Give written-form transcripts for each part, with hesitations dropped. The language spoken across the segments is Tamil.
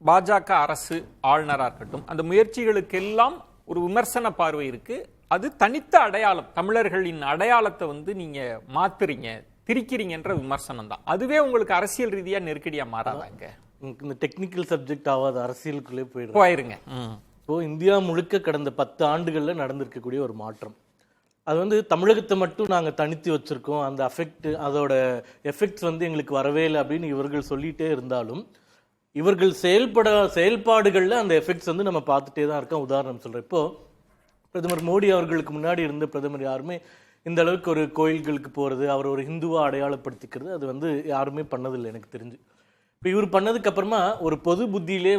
பாஜக அரசு ஆளுநராக இருக்கட்டும், அந்த முயற்சிகளுக்கெல்லாம் ஒரு விமர்சன பார்வை இருக்கு. அது தனித்த அடையாளம், தமிழர்களின் அடையாளத்தை நீங்க மாத்துறீங்க, திரிக்கிறீங்கன்ற விமர்சனம் தான். அதுவே உங்களுக்கு அரசியல் ரீதியா நெருக்கடியா மாறாதாங்க? இந்த டெக்னிக்கல் சப்ஜெக்ட் ஆகாத அரசியலுக்குள்ளே போயிருங்க. இப்போ இந்தியா முழுக்க கடந்த 10 ஆண்டுகள்ல நடந்திருக்கக்கூடிய ஒரு மாற்றம். அது தமிழகத்தை மட்டும் நாங்க தனித்து வச்சிருக்கோம், அந்த அதோட எஃபெக்ட்ஸ் எங்களுக்கு வரவே இல்லை அப்படின்னு இவர்கள் சொல்லிட்டே இருந்தாலும், இவர்கள் செயல்பாடுகள்ல அந்த எஃபெக்ட்ஸ் நம்ம பார்த்துட்டே தான் இருக்கோம். உதாரணம் சொல்றேன், இப்போ பிரதமர் மோடி அவர்களுக்கு முன்னாடி இருந்த பிரதமர் யாருமே இந்த அளவுக்கு ஒரு கோயில்களுக்கு போறது, அவர் ஒரு ஹிந்துவா அடையாளப்படுத்திக்கிறது அது யாருமே பண்ணதில்லை எனக்கு தெரிஞ்சு. இப்போ இவர் பண்ணதுக்கு அப்புறமா ஒரு பொது புத்தியிலே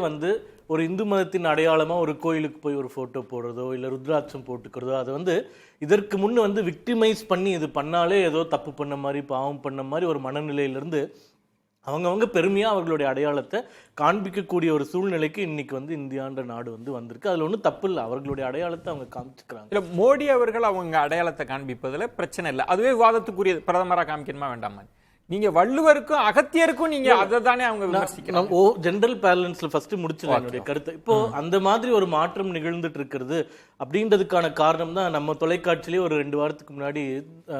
ஒரு இந்து மதத்தின் அடையாளமா ஒரு கோயிலுக்கு போய் ஒரு போட்டோ போடுறதோ இல்லை ருத்ராட்சம் போட்டுக்கிறதோ, அதை இதற்கு முன்ன விக்டிமைஸ் பண்ணி இது பண்ணாலே ஏதோ தப்பு பண்ண மாதிரி, பாவம் பண்ண மாதிரி ஒரு மனநிலையிலிருந்து அவங்கவங்க பெருமையா அவர்களுடைய அடையாளத்தை காண்பிக்கக்கூடிய ஒரு சூழ்நிலைக்கு இன்னைக்கு இந்தியான்ற நாடு வந்திருக்கு. அதுல ஒன்றும் தப்பு இல்லை, அவர்களுடைய அடையாளத்தை அவங்க காமிச்சுக்கிறாங்க. இல்ல, மோடி அவர்கள் அவங்க அடையாளத்தை காண்பிப்பதுல பிரச்சனை இல்லை, அதுவே விவாதத்துக்குரிய பிரதமரா காமிக்கணுமா வேண்டாமா? நீங்க வள்ளுவருக்கும் அகத்தியருக்கும் நீங்க அதை தானே அவங்க விமர்சிக்கிறாங்க. ஜெனரல் பேலன்ஸ்ல ஃபர்ஸ்ட் முடிச்சிடலாம் என்னுடைய கருத்தை. இப்போ அந்த மாதிரி ஒரு மாற்றம் நிகழ்ந்துட்டு இருக்கிறது அப்படின்றதுக்கான காரணம் தான் நம்ம தொலைக்காட்சியிலே ஒரு 2 வாரத்துக்கு முன்னாடி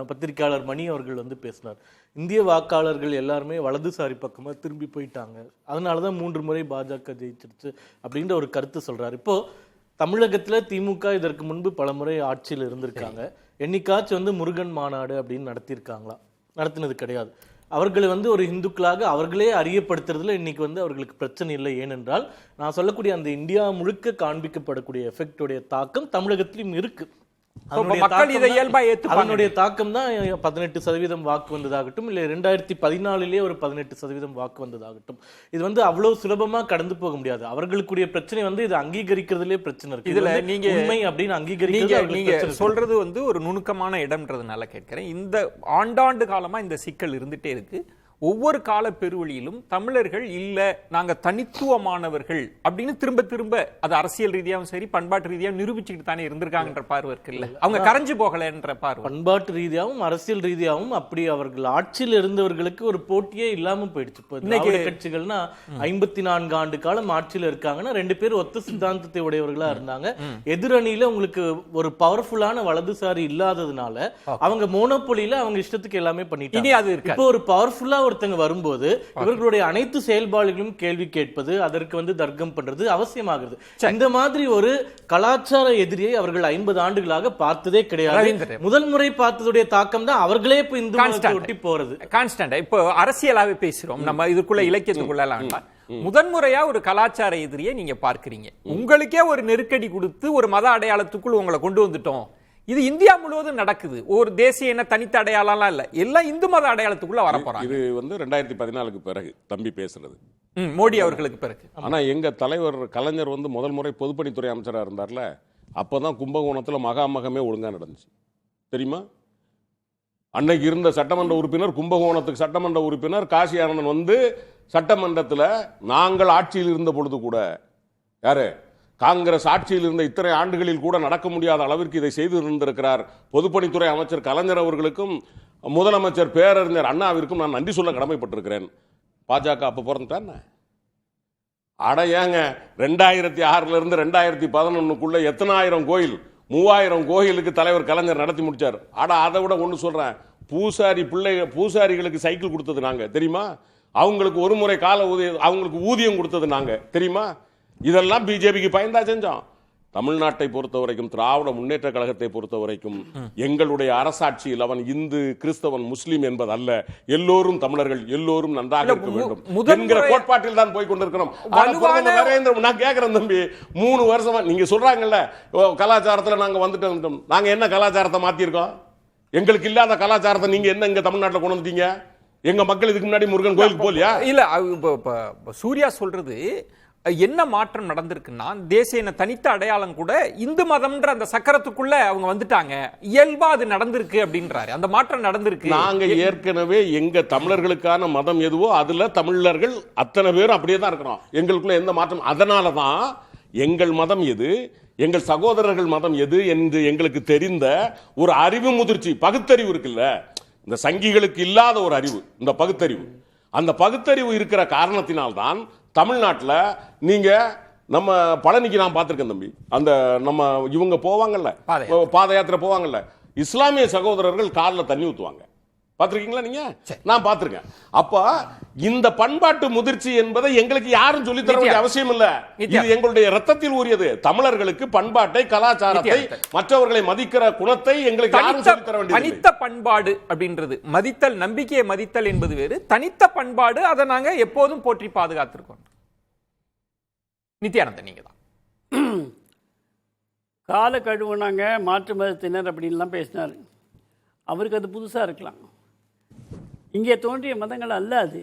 பத்திரிகையாளர் மணி அவர்கள் பேசினார். இந்திய வாக்காளர்கள் எல்லாருமே வலதுசாரி பக்கமா திரும்பி போயிட்டாங்க, அதனாலதான் 3 முறை பாஜக ஜெயிச்சிருச்சு அப்படின்ற ஒரு கருத்து சொல்றாரு. இப்போ தமிழகத்துல திமுக இதற்கு முன்பு பல முறை ஆட்சியில் இருந்திருக்காங்க. என்னைக்காச்சும் முருகன் மாநாடு அப்படின்னு நடத்தியிருக்காங்களா? நடத்தினது கிடையாது. அவர்களை ஒரு இந்துக்களாக அவர்களே அறியப்படுத்துறதுல இன்னைக்கு அவர்களுக்கு பிரச்சனை இல்லை. ஏனென்றால் நான் சொல்லக்கூடிய அந்த இந்தியா முழுக்க காண்பிக்கப்படக்கூடிய எஃபெக்டோடைய தாக்கம் தமிழகத்திலும் இருக்கு. அதனுடைய தாக்கம் தான் 18% வாக்கு வந்ததாகட்டும், இல்ல 2014 ஒரு 18% வாக்கு வந்ததாகட்டும். இது அவ்வளவு சுலபமா கடந்து போக முடியாது. அவர்களுக்குரிய பிரச்சனை இது அங்கீகரிக்கிறதுலே பிரச்சனை இருக்கு. இதுல நீங்க உண்மை அப்படின்னு அங்கீகரிக்கிறது சொல்றது ஒரு நுணுக்கமான இடம்ன்றதுனால கேட்கிறேன். இந்த ஆண்டாண்டு காலமா இந்த சிக்கல் இருந்துட்டே இருக்கு. ஒவ்வொரு கால பெருவழியிலும் தமிழர்கள் இல்ல, நாங்க தனித்துவமானவர்கள் அப்படின்னு திரும்ப திரும்ப அது அரசியல் ரீதியாவும் சரி பண்பாட்டு ரீதியாவும் நிரூபிச்சுக்கிட்டு தானே இருந்திருக்காங்கன்ற பார்வை இருக்குல்ல, அவங்க கரைஞ்சு போகலன்ற பார்வை. பண்பாட்டு ரீதியாவும் அரசியல் ரீதியாவும் அப்படி அவர்கள் ஆட்சியில் இருந்தவர்களுக்கு ஒரு போட்டியே இல்லாம போயிடுச்சு. இன்னைக்கு கட்சிகள்னா 54 ஆண்டு காலம் ஆட்சியில் இருக்காங்கன்னா 2 பேர் ஒத்த சித்தாந்தத்தை உடையவர்களா இருந்தாங்க. எதிரணியில உங்களுக்கு ஒரு பவர்ஃபுல்லான வலதுசாரி இல்லாததுனால அவங்க மோனோபொலியில அவங்க இஷ்டத்துக்கு எல்லாமே பண்ணிட்டாங்க. இப்போ ஒரு பவர்ஃபுல்லா ஒருத்தங்க வரும்போது இவர்களுடைய அனைத்து செயல்பாடுகளும் கேள்வி கேட்பது, அதற்கு தர்க்கம் பண்றது அவசியமாகிறது. இந்த மாதிரி ஒரு கலாச்சார எதிரியை அவர்கள் 50 ஆண்டுகளாக பார்த்ததே கிடையாது. முதல் முறை பார்த்ததுடைய தாக்கம் தான் அவர்களே இப்ப இந்து மதத்தை ஒட்டி போறது. கான்ஸ்டன்ட் இப்போ அரசியலாவே பேசுறோம் நம்ம, இதுக்குள்ள இலக்கியத்துக்குள்ள முதன்முறையா ஒரு கலாச்சார எதிரியை நீங்க பார்க்கிறீங்க. உங்களுக்கே ஒரு நெருக்கடி கொடுத்து ஒரு மத அடையாளத்துக்குள் உங்களை கொண்டு வந்துட்டோம். இது இந்தியா முழுவதும் நடக்குது. ஒரு தேசிய என்ன தனித்த அடையாளம்லாம் இல்ல, எல்லாம் இந்து மத அடையாளத்துக்குள்ள வர போறாங்க. இது 2014 பிறகு தம்பி பேசுறது, மோடி அவர்களுக்கு பிறகு. ஆனா எங்க தலைவர் கலைஞர் முதல் முறை பொதுப்பணித்துறை அமைச்சரா இருந்தார்ல, அப்பதான் கும்பகோணத்துல மகாமகமே ஒழுங்கா நடந்துச்சு தெரியுமா? அன்னைக்கு இருந்த சட்டமன்ற உறுப்பினர், கும்பகோணத்துக்கு சட்டமன்ற உறுப்பினர் காசி ஆனந்தன் சட்டமன்றத்தில் நாங்கள் ஆட்சியில் இருந்த பொழுது கூட, யாரு காங்கிரஸ் ஆட்சியில் இருந்த இத்தனை ஆண்டுகளில் கூட நடக்க முடியாத அளவிற்கு இதை செய்து இருந்திருக்கிறார். பொதுப்பணித்துறை அமைச்சர் கலைஞர் அவர்களுக்கும் முதலமைச்சர் பேரறிஞர் அண்ணாவிற்கும் நான் நன்றி சொல்ல கடமைப்பட்டிருக்கிறேன். பாஜக அப்ப பிறந்துட்டான் அடையாங்க. 2006 இருந்து 2011 எத்தனாயிரம் கோயில், 3000 கோயிலுக்கு தலைவர் கலைஞர் நடத்தி முடிச்சார். அதை விட ஒன்று சொல்றேன், பூசாரிகளுக்கு சைக்கிள் கொடுத்தது நாங்க தெரியுமா? அவங்களுக்கு ஒரு முறை அவங்களுக்கு ஊதியம் கொடுத்தது நாங்க தெரியுமா? இதெல்லாம் பிஜேபிக்கு பயந்தா செஞ்சோம். தமிழ்நாட்டை பொறுத்த வரைக்கும், திராவிட முன்னேற்ற கழகத்தை பொறுத்த வரைக்கும் எங்களுடைய அரசாட்சியில் அவன் இந்து, கிறிஸ்தவன், முஸ்லீம் என்பது அல்ல, எல்லோரும் தமிழர்கள், எல்லோரும் நன்றாக இருக்க வேண்டும் என்கிற கோட்பாட்டில் தான் போய் கொண்டிருக்கிறோம். நான் கேட்கிறேன் தம்பி, 3 வருஷமா நீங்க சொல்றாங்கல்ல கலாச்சாரத்துல நாங்க வந்துட்டோம். நாங்க என்ன கலாச்சாரத்தை மாத்திருக்கோம்? எங்களுக்கு இல்லாத கலாச்சாரத்தை நீங்க என்ன இங்க தமிழ்நாட்டில் கொண்டு வந்துட்டீங்க? எங்க மக்கள் இதுக்கு முன்னாடி முருகன் கோயிலுக்கு போலியா? இல்ல, சூர்யா சொல்றது என்ன மாற்றம் நடந்திருக்குன்னா, தேசிய தனித்த அடையாளம் கூட இந்து மதம்ன்ற அந்த சக்கரத்துக்குள்ள அவங்க வந்துட்டாங்க, இயல்பா அது நடந்திருக்கு அப்படின்றாரு. அந்த மாற்றம் நடந்திருக்கு. நாங்க ஏற்கனவே எங்க தமிழர்களுக்கான மதம் எதுவோ அதுல தமிழர்கள் அத்தனை பேரும் அப்படியே தான் இருக்கிறோம். எங்களுக்குள்ள எந்த மாற்றம். அதனாலதான் எங்கள் மதம் எது, எங்கள் சகோதரர்கள் மதம் எது என்று எங்களுக்கு தெரிந்த ஒரு அறிவு முதிர்ச்சி, பகுத்தறிவு இருக்குல்ல, இந்த சங்கிகளுக்கு இல்லாத ஒரு அறிவு, இந்த பகுத்தறிவு. அந்த பகுத்தறிவு இருக்கிற காரணத்தினால்தான் தமிழ்நாட்டுல நீங்க நம்ம பழனிக்கு நான் பார்த்திருக்கேன் தம்பி. அந்த நம்ம இவங்க போவாங்கல்ல, பாத யாத்திரை போவாங்கல்ல, இஸ்லாமிய சகோதரர்கள் காலில் தண்ணி ஊத்துவாங்க. பார்த்திருக்கீங்களா நீங்க? நான் பார்த்திருக்கேன். அப்ப இந்த பண்பாட்டு முதிர்ச்சி என்பதை எங்களுக்கு யாரும் சொல்லி தர வேண்டிய அவசியம் இல்ல. இது எங்களுடைய ரத்தத்தில் ஊறியது. தமிழர்களுக்கு பண்பாட்டை, கலாச்சாரத்தை, மற்றவர்களை மதிக்கிற குணத்தை எங்களுக்கு யாரும் சொல்லி தர வேண்டியது. தனித்த பண்பாடு அப்படின்றது மதித்தல், நம்பிக்கையை மதித்தல் என்பது வேறு. தனித்த பண்பாடு அதை நாங்க எப்போதும் போற்றி பாதுகாத்திருக்கோம். நித்யானந்தன், நீங்க தான் கால கழுவுனாங்க மாற்று மதத்தினர் அப்படின்லாம் பேசினார். அவருக்கு அது புதுசாக இருக்கலாம். இங்கே தோன்றிய மதங்கள் அல்ல அது.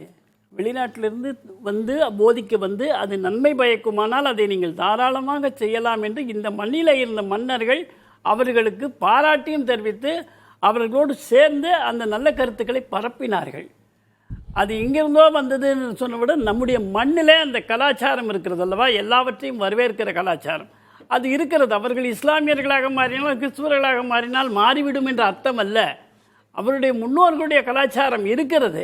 வெளிநாட்டிலிருந்து வந்து போதிக்க வந்து அது நன்மை பயக்குமானால் அதை நீங்கள் தாராளமாக செய்யலாம் என்று இந்த மண்ணில் இருந்த மன்னர்கள் அவர்களுக்கு பாராட்டியும் தெரிவித்து அவர்களோடு சேர்ந்து அந்த நல்ல கருத்துக்களை பரப்பினார்கள். அது இங்கிருந்தோ வந்ததுன்னு சொன்ன விட நம்முடைய மண்ணிலே அந்த கலாச்சாரம் இருக்கிறது அல்லவா, எல்லாவற்றையும் வரவேற்கிற கலாச்சாரம் அது இருக்கிறது. அவர்கள் இஸ்லாமியர்களாக மாறினால், கிறிஸ்துவர்களாக மாறினால் மாறிவிடும் என்ற அர்த்தம் அல்ல. அவருடைய முன்னோர்களுடைய கலாச்சாரம் இருக்கிறது,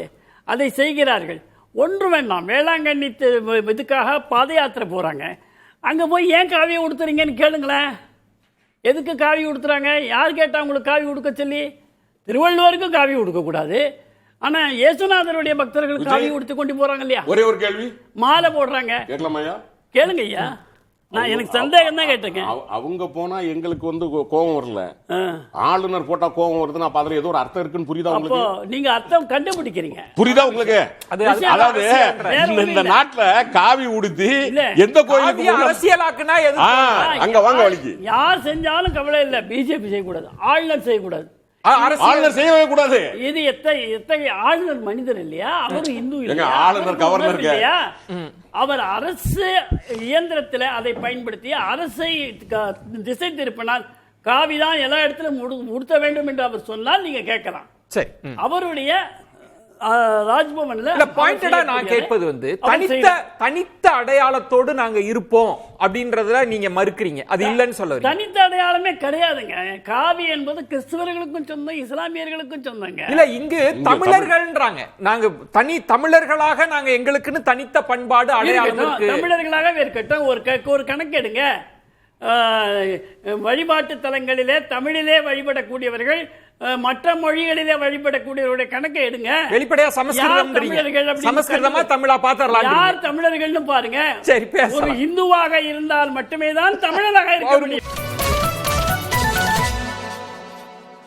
அதை செய்கிறார்கள். ஒன்று வேண்டாம், வேளாங்கண்ணி இதுக்காக பாத யாத்திரை போகிறாங்க. அங்கே போய் ஏன் காவியை உடுத்துறீங்கன்னு கேளுங்களேன். எதுக்கு காவி உடுத்துறாங்க? யார் கேட்டால் உங்களுக்கு காவி உடுக்க சொல்லி? திருவள்ளுவருக்கும் காவி உடுக்கக்கூடாது, ஆனா இயேசுநாதருடைய பக்தர்கள் காவி உடுத்து கொண்டு போறாங்க இல்லையா? ஒரே ஒரு கேள்வி, மாலை போடுறாங்க. கேளுங்க ஐயா, நான் எனக்கு சந்தேகம் தான் கேட்டிருக்கேன். அவங்க போனா எங்களுக்கு வந்து கோபம் வரல, ஆளுநர் போட்டா கோபம் வருது. நான் அதுல ஏதோ ஒரு அர்த்தம் இருக்குன்னு புரியுதா உங்களுக்கு? நீங்க அர்த்தம் கண்டுபிடிக்கிறீங்க, புரியுதா உங்களுக்கு? அதாவது இந்த நாட்டுல காவி உடுத்தி எந்த கோயிலுக்கு அரசியலாக்குனா அங்க வாங்க வலிக்கு யார் செஞ்சாலும் கவலை இல்லை. பிஜேபி செய்யக்கூடாது, ஆளுநர் செய்யக்கூடாது, ஆளுநர் செய்யவே கூடாது. இது எத்தகைய ஆளுநர் மனிதர் இல்லையா? அவர் இந்து இல்லையா? ஆளுநர் கவர்னர் இல்லையா? அவர் அரசு இயந்திரத்தில் அதை பயன்படுத்தி அரசை திசை திருப்பினால் காவிதான் எல்லா இடத்திலும் உடுத்த வேண்டும் என்று அவர் சொன்னால் நீங்க கேட்கலாம். சரி, அவருடைய ராஜ்பவன்ல பாயிண்டடா நான் கேட்பது வந்து தனித்த அடையாளத்தோடு நாங்க இருப்போம் அப்படின்றத நீங்க மறுக்கிறீங்க. அது இல்லன்னு சொல்ல தனித்த அடையாளமே கிடையாதுங்க. காவி என்பது கிறிஸ்தவர்களுக்கும் சொந்தம், இஸ்லாமியர்களுக்கும் சொந்தங்க. இல்ல, இங்கு தமிழர்கள்ன்றாங்க. நாங்க தனி தமிழர்களாக நாங்க எங்களுக்குன்னு தனித்த பண்பாடு அடையாளம் இருக்கு. தமிழர்களாக இருக்கட்டும். ஒரு கணக்கு எடுங்க. வழிபாட்டு தலங்களிலே தமிழிலே வழிபடக்கூடியவர்கள், மற்ற மொழிகளிலே வழிபடக்கூடியவருடைய கணக்கை எடுங்க. வெளிப்படையா சமஸ்கிருதமா தமிழா பாத்தரலாம். யார் தமிழர்கள்னு பாருங்க. ஒரு இந்துவாக இருந்தால் மட்டுமே தான் தமிழனாக இருக்க முடியும்.